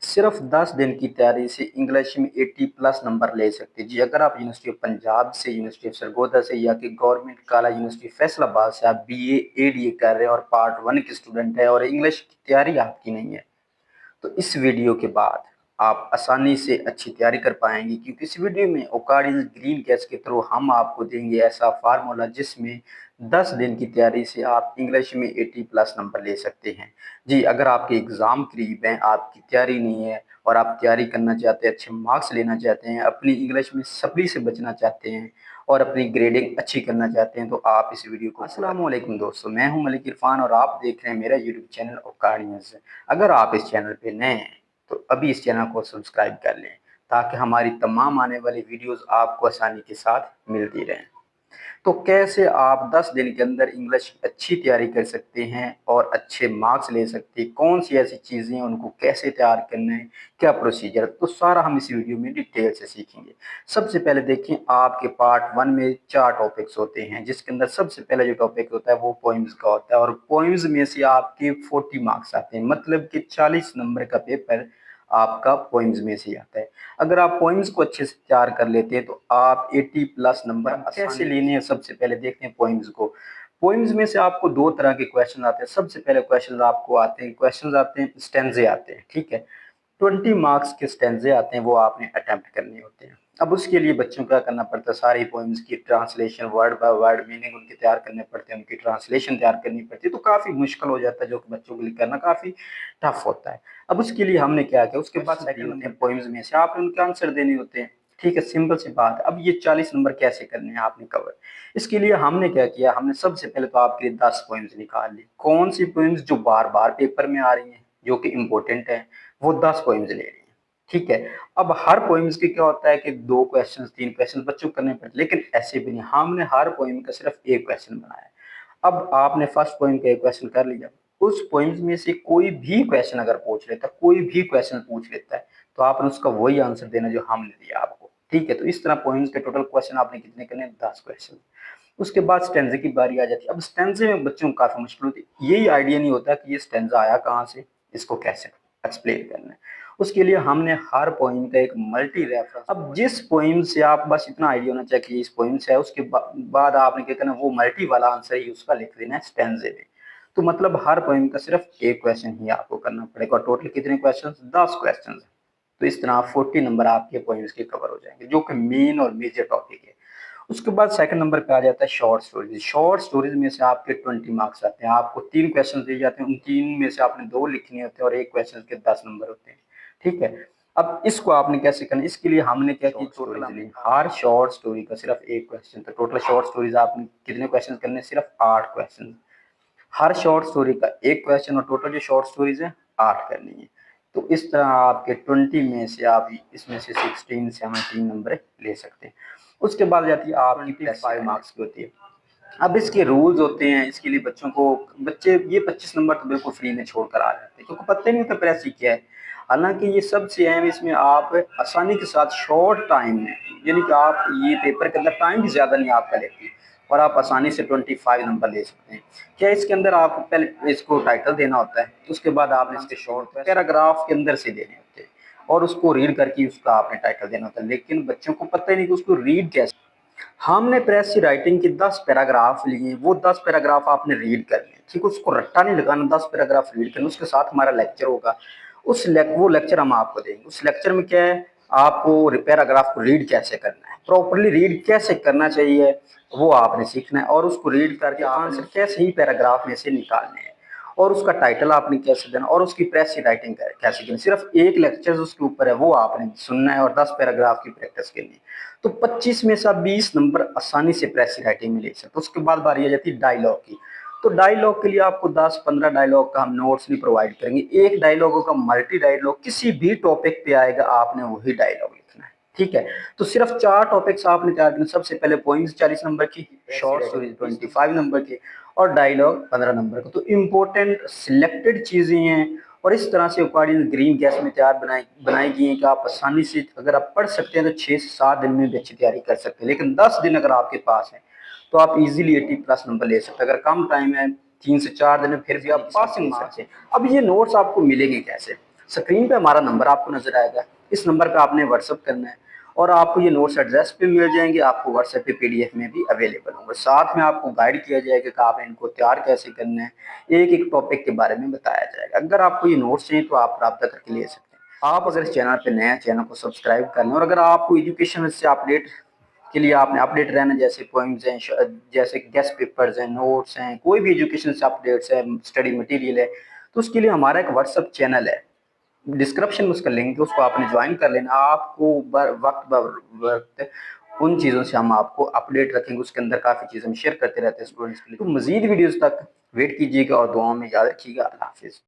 सिर्फ 10 दिन की तैयारी से इंग्लिश में 80 प्लस नंबर ले सकते हैं। जी, अगर आप यूनिवर्सिटी ऑफ पंजाब से, यूनिवर्सिटी ऑफ सरगोदा से या कि गवर्नमेंट कॉलेज यूनिवर्सिटी फैसलाबाद से आप बीए एडीए कर रहे हैं और पार्ट 1 के स्टूडेंट है और इंग्लिश की तैयारी आपकी नहीं है, तो इस वीडियो के बाद आप आसानी से अच्छी तैयारी कर पाएंगे, क्योंकि इस वीडियो में ओकार्डिस ग्रीन गैस के थ्रू हम आपको देंगे ऐसा फार्मूला जिसमें 10 दिन की तैयारी से आप इंग्लिश में 80 प्लस नंबर ले सकते हैं। जी, अगर आपके एग्ज़ाम करीब हैं, आपकी तैयारी नहीं है और आप तैयारी करना चाहते हैं, अच्छे मार्क्स लेना चाहते हैं, अपनी इंग्लिश में सप्ली से बचना चाहते हैं और अपनी ग्रेडिंग अच्छी करना चाहते हैं, तो आप इस वीडियो को। अस्सलाम वालेकुम दोस्तों, मैं हूं मलिक इरफान और आप देख रहे हैं मेरा यूट्यूब चैनल ओकार्डियंस। अगर आप इस चैनल पे नए हैं तो अभी इस चैनल को सब्सक्राइब कर लें ताकि हमारी तमाम आने वाली वीडियोस आपको आसानी के साथ मिलती रहें। तो कैसे आप 10 दिन के अंदर इंग्लिश की अच्छी तैयारी कर सकते हैं और अच्छे मार्क्स ले सकते हैं, कौन सी ऐसी चीज़ें हैं उनको कैसे तैयार करना है, क्या प्रोसीजर, तो सारा हम इस वीडियो में डिटेल से सीखेंगे। सबसे पहले देखें, आपके पार्ट 1 में 4 टॉपिक्स होते हैं, जिसके अंदर सबसे पहले जो टॉपिक होता है वो पोइम्स का होता है और पोइम्स में से आपके 40 मार्क्स आते हैं, मतलब कि 40 नंबर का पेपर आपका पोइम्स में से आता है। अगर आप पोइम्स को अच्छे से तैयार कर लेते हैं तो आप 80 प्लस नंबर कैसे लेने हैं, सबसे पहले देखते हैं पोइम्स को। पोइम्स में से आपको दो तरह के क्वेश्चन आते हैं। सबसे पहले क्वेश्चन आते हैं स्टेंजे आते हैं, ठीक है। 20 मार्क्स के स्टेंजे आते हैं, वो आपने अटेम्प्ट करने होते हैं। अब उसके लिए बच्चों को क्या करना पड़ता है, सारी पोइम्स की translation, word by word meaning उनके तैयार करने पड़ते हैं, उनकी ट्रांसलेशन तैयार करनी पड़ती है, तो काफ़ी मुश्किल हो जाता है, जो कि बच्चों के लिए करना काफ़ी टफ होता है। अब उसके लिए हमने क्या किया, उसके बाद सेकंड होते हैं पोइम्स में से आपने उनके आंसर देने होते हैं, ठीक है, सिंपल सी बात है। अब ये 40 नंबर कैसे करने हैं आपने कवर, इसके लिए हमने क्या किया, हमने सबसे पहले तो आपके लिए 10 पोइम्स निकाल ली। कौन सी पोइम्स जो बार बार पेपर में आ रही हैं, जो कि इंपॉर्टेंट है, वो 10 पोइम्स ले रही हैं, ठीक है। अब हर पोइम्स के क्या होता है कि 2 क्वेश्चन 3 क्वेश्चन बच्चों को करने पड़ते, लेकिन ऐसे भी नहीं, हमने हर पोइम का सिर्फ एक क्वेश्चन बनाया। अब आपने फर्स्ट पोइम का एक क्वेश्चन कर लिया, उस पोइम्स में से कोई भी क्वेश्चन अगर पूछ लेता है, कोई भी क्वेश्चन पूछ लेता है, तो आपने उसका वही आंसर देना जो हमने दिया आपको, ठीक है। तो इस तरह पोइम्स के टोटल क्वेश्चन आपने कितने करने, 10 क्वेश्चन। उसके बाद स्टेंजे की बारी आ जाती है। अब स्टेंजे में बच्चों को काफी मुश्किल होती है, यही आइडिया नहीं होता कि ये स्टेंजा आया कहाँ से, इसको कैसे एक्सप्लेन करना है। उसके लिए हमने हर पोइम का एक मल्टी रेफरेंस, अब जिस पोइम से आप बस इतना आइडिया होना चाहिए कि इस पोइम से है, उसके बाद आपने क्या करना, वो मल्टी वाला आंसर ही उसका लिख देना है स्टेंजे में। तो मतलब हर पोइम का सिर्फ एक क्वेश्चन ही आपको करना पड़ेगा और टोटल कितने क्वेश्चन, 10 क्वेश्चन। तो इस तरह 40 नंबर आपके पोइम्स के कवर हो जाएंगे, जो कि मेन और मेजर टॉपिक है। उसके बाद सेकंड नंबर पे आ जाता है शॉर्ट स्टोरीज। शॉर्ट स्टोरीज में से आपके 20 मार्क्स आते हैं, आपको 3 क्वेश्चन दिए जाते हैं, उन 3 में से आपने 2 लिखने होते हैं और एक क्वेश्चन के 10 नंबर होते हैं, ठीक है। अब इसको आपने कैसे करना, इसके लिए हमने क्या किया, टोटल ली हर शॉर्ट स्टोरी का सिर्फ एक क्वेश्चन, तो टोटल शॉर्ट स्टोरीज आपने कितने क्वेश्चन करने, सिर्फ 8 क्वेश्चन। हर शॉर्ट स्टोरी का एक क्वेश्चन और टोटल जो शॉर्ट स्टोरीज है 8 करनी है। तो इस तरह आपके 20 में से आप इसमें से 16 17 नंबर ले सकते हैं। उसके बाद जाती है आपकी 25 मार्क्स की होती है। अब इसके रूल्स होते हैं, इसके लिए बच्चे ये 25 नंबर तो बिल्कुल फ्री में छोड़ कर आ जाते हैं, क्योंकि पता ही नहीं होता प्रेस क्या है। हालांकि ये सबसे अहम, इसमें आप आसानी के साथ शॉर्ट टाइम में, यानी कि आप ये पेपर के अंदर टाइम भी ज्यादा नहीं आपका लेती और आप आसानी से 25 नंबर ले सकते हैं। क्या इसके अंदर आपको पहले इसको टाइटल देना होता है, उसके बाद आपने इसके शॉर्ट पैराग्राफ के अंदर से देने होते हैं और उसको रीड करके उसका आपने टाइटल देना होता है, लेकिन बच्चों को पता ही नहीं कि उसको रीड कैसे। हमने प्रेस की राइटिंग के 10 पैराग्राफ लिए, वो 10 पैराग्राफ आपने रीड करने, ठीक है, उसको रट्टा नहीं लगाना, 10 पैराग्राफ रीड करना। उसके साथ हमारा लेक्चर होगा, वो लेक्चर हम आपको देंगे। उस लेक्चर में क्या है, आपको पैराग्राफ को रीड कैसे करना है, प्रॉपरली रीड कैसे करना चाहिए, वो आपने सीखना है और उसको रीड करके आंसर कैसे ही पैराग्राफ में से निकालने हैं और उसका टाइटल आपने कैसे देना और उसकी प्रेस की राइटिंग कैसे करनी। सिर्फ एक लेक्चर उसके ऊपर है, वो आपने सुनना है और 10 पैराग्राफ की प्रैक्टिस करनी है। तो 25 में से आप 20 नंबर आसानी से प्रेस की राइटिंग में ले सकते। उसके बाद बारी आ जाती है डायलॉग की। तो डायलॉग के लिए आपको 10-15 डायलॉग का हम नोट्स नहीं प्रोवाइड करेंगे, एक डायलॉग का मल्टी डायलॉग किसी भी टॉपिक पे आएगा, आपने वही डायलॉग लिखना है, ठीक है। तो सिर्फ 4 टॉपिक्स आपने तैयार करने, सबसे पहले पोइम्स 40 नंबर की, शॉर्ट स्टोरीज 25 नंबर की और डायलॉग 15 नंबर का। तो इम्पोर्टेंट सिलेक्टेड चीजें हैं और इस तरह से ओकार्डियंस ग्रीन गैस में तैयार बनाई गई है कि आप आसानी से अगर आप पढ़ सकते हैं तो 6 से 7 दिन में भी अच्छी तैयारी कर सकते हैं, लेकिन 10 दिन अगर आपके पास है तो आप इजीली 80 प्लस नंबर ले सकते हैं। अगर कम टाइम है, 3 से 4 दिन में, फिर भी आप पासिंग मार्क्स है। अब ये नोट्स आपको मिलेंगे कैसे, स्क्रीन पे हमारा नंबर आपको नजर आएगा, इस नंबर पे आपने व्हाट्सअप करना है और आपको ये नोट्स एड्रेस पे मिल जाएंगे, आपको व्हाट्सएप पे पीडीएफ में भी अवेलेबल होंगे। साथ में आपको गाइड किया जाएगा कि आप इनको तैयार कैसे करना है, एक एक टॉपिक के बारे में बताया जाएगा। अगर आपको ये नोट्स चाहिए तो आप राब्ता करके ले सकते हैं। आप अगर इस चैनल पे नए हैं, चैनल को सब्सक्राइब कर लें। और अगर आपको एजुकेशन से अपडेट के लिए आपने अपडेट रहना, जैसे पोइम्स हैं, जैसे गेस्ट पेपर्स हैं, नोट्स हैं, कोई भी एजुकेशन से अपडेट्स है, स्टडी मटेरियल है, तो उसके लिए हमारा एक व्हाट्सअप चैनल है, डिस्क्रिप्शन में उसका लिंक है, उसको आपने ज्वाइन कर लेना। आपको वक्त ब वक्त उन चीज़ों से हम आपको अपडेट रखेंगे, उसके अंदर काफ़ी चीज़ें हम शेयर करते रहते हैं स्टूडेंट्स के लिए। तो मज़ीद वीडियोज़ तक वेट कीजिएगा और दुआओं में याद रखिएगा। अल्लाह हाफ़िज़।